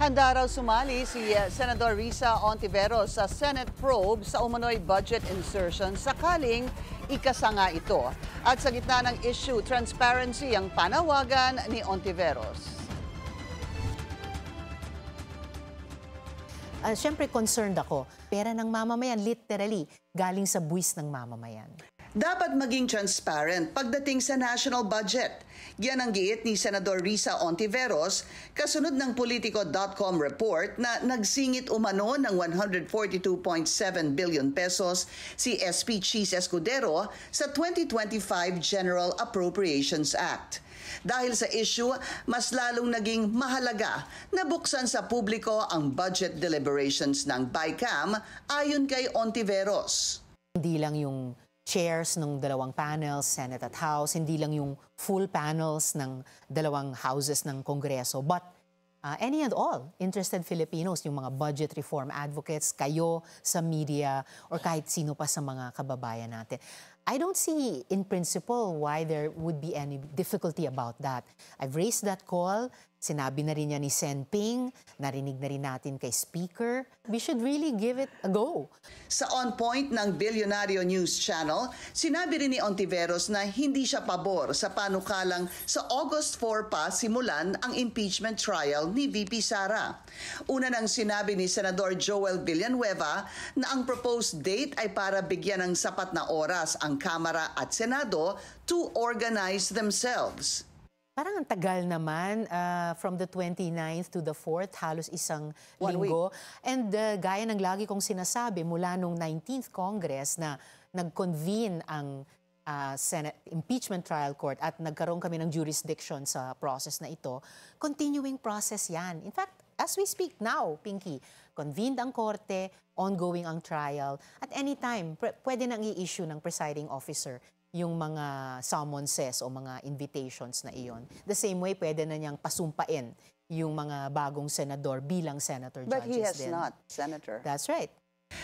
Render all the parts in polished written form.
Handa raw sumali si Senador Risa Hontiveros sa Senate probe sa umano'y budget insertion sakaling ikasanga ito. At sa gitna ng issue, transparency ang panawagan ni Hontiveros. Siyempre concerned ako. Pera ng mamamayan, literally, galing sa buwis ng mamamayan. Dapat maging transparent pagdating sa national budget. Yan ang giit ni Senador Risa Hontiveros kasunod ng Politico.com report na nagsingit umano ng 142.7 billion pesos si SP Cheese Escudero sa 2025 General Appropriations Act. Dahil sa issue, mas lalong naging mahalaga na buksan sa publiko ang budget deliberations ng BICAM ayon kay Hontiveros. Hindi lang yung chairs ng dalawang panels, Senate at House, hindi lang yung full panels ng dalawang houses ng Kongreso, but any and all interested Filipinos, yung mga budget reform advocates, kayo sa media, or kahit sino pa sa mga kababayan natin. I don't see in principle why there would be any difficulty about that. I've raised that call. Sinabi na rin niya ni Sen Ping, narinig na rin natin kay Speaker. We should really give it a go. Sa On Point ng Bilyonaryo News Channel, sinabi rin ni Hontiveros na hindi siya pabor sa panukalang sa August 4 pa simulan ang impeachment trial ni VP Sara. Una nang sinabi ni Senador Joel Villanueva na ang proposed date ay para bigyan ng sapat na oras ang Kamara at Senado to organize themselves. Parang ang tagal naman, from the 29th to the 4th, halos isang linggo. And gaya ng lagi kong sinasabi, mula nung 19th Congress na nag-convene ang Senate Impeachment Trial Court at nagkaroon kami ng jurisdiction sa process na ito, continuing process yan. In fact, as we speak now, Pinky, convened ang korte, ongoing ang trial, at anytime, pwede nang i-issue ng presiding officer yung mga summonses o mga invitations na iyon. The same way, pwede na niyang pasumpain yung mga bagong senador bilang senator judges din. But he has not, Senator. That's right.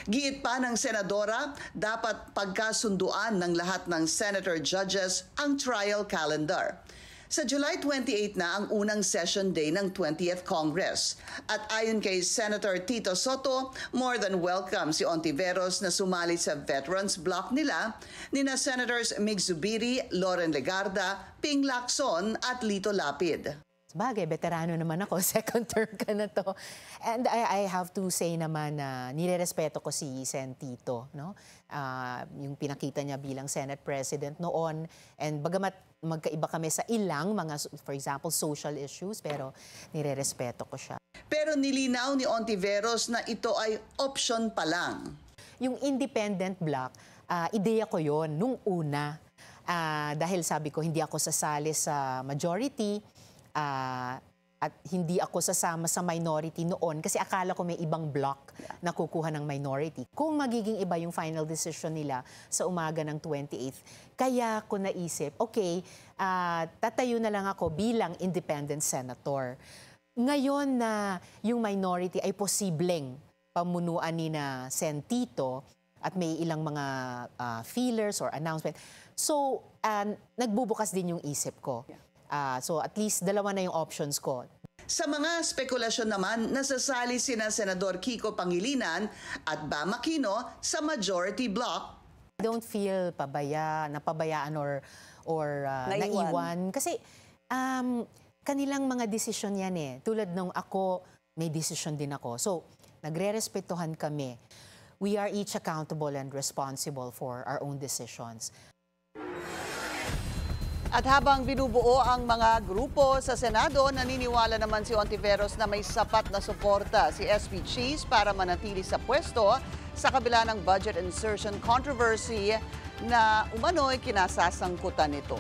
Giit pa ng senadora, dapat pagkasunduan ng lahat ng senator judges ang trial calendar. Sa July 28 na ang unang session day ng 20th Congress. At ayon kay Senator Tito Soto, more than welcome si Hontiveros na sumali sa veterans block nila nina Senators Mig Zubiri, Loren Legarda, Ping Lacson at Lito Lapid. Bagay, veterano naman ako, second term ka na to. And I have to say naman na nirerespeto ko si Sen Tito, no? Yung pinakita niya bilang Senate President noon. And bagamat magkaiba kami sa ilang mga, for example, social issues, pero nirerespeto ko siya. Pero nilinaw ni Hontiveros na ito ay option pa lang. Yung independent block, ideya ko yon nung una. Dahil sabi ko, hindi ako sasali sa majority, at hindi ako sasama sa minority noon kasi akala ko may ibang block na kukuha ng minority. Kung magiging iba yung final decision nila sa umaga ng 28th, kaya ko naisip, okay, tatayo na lang ako bilang independent senator. Ngayon na yung minority ay posibleng pamunuan ni na Sen Tito at may ilang mga feelers or announcement. So, nagbubukas din yung isip ko. So at least dalawa na yung options ko. Sa mga spekulasyon naman, nasasali sina Senador Kiko Pangilinan at Bam Aquino sa majority block. I don't feel napabayaan or naiwan. Kasi kanilang mga desisyon yan eh. Tulad nung ako, may desisyon din ako. So nagre-respetuhan kami. We are each accountable and responsible for our own decisions. At habang binubuo ang mga grupo sa Senado, naniniwala naman si Hontiveros na may sapat na suporta si SP Cheese para manatili sa pwesto sa kabila ng budget insertion controversy na umano'y kinasasangkutan nito.